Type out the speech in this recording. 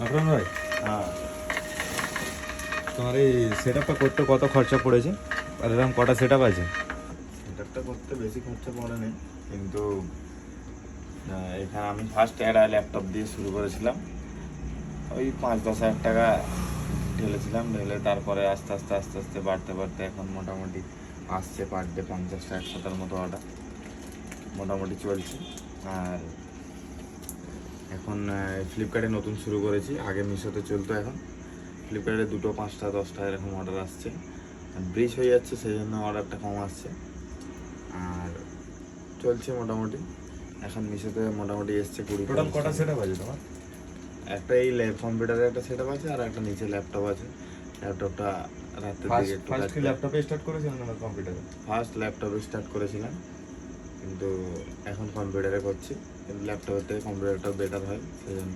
আপনার ভাই, হ্যাঁ, তোমার এই সেট আপটা করতে কত খরচা পড়েছে আর এরকম কটা সেট আপ আছে? সেটআপটা করতে বেশি খরচা পড়েনি, কিন্তু এখানে আমি ফার্স্ট একটা ল্যাপটপ দিয়ে শুরু করেছিলাম। ওই 5-10 হাজার টাকা ঢেলেছিলাম, ঢেলে তারপরে আস্তে আস্তে আস্তে আস্তে বাড়তে বাড়তে এখন মোটামুটি আসছে পার ডে 50-60টার মতো অর্ডার মোটামুটি চলছে। আর এখন ফ্লিপকার্টে নতুন শুরু করেছি, আগে মিশোতে চলতো, এখন ফ্লিপকার্টে 2, 5, 10টা এরকম অর্ডার আসছে। ব্রিজ হয়ে যাচ্ছে, সেই জন্য অর্ডারটা কম আসছে। আর চলছে মোটামুটি, এখন মিশোতে মোটামুটি এসছে 20। টোটাল কটা সেট আপ আছে তোমার? একটা এই কম্পিউটারের একটা সেট আপ আছে, আর একটা নিচে ল্যাপটপ আছে। ল্যাপটপটা রাতের দিকে একটু ফার্স্ট কি ল্যাপটপে স্টার্ট করেছিলেন না কম্পিউটারে? ফার্স্ট ল্যাপটপে স্টার্ট করেছিলাম, কিন্তু এখন কম্পিউটারে করছি। কিন্তু ল্যাপটপের থেকে কম্পিউটারটা বেটার হয়, সেই জন্য।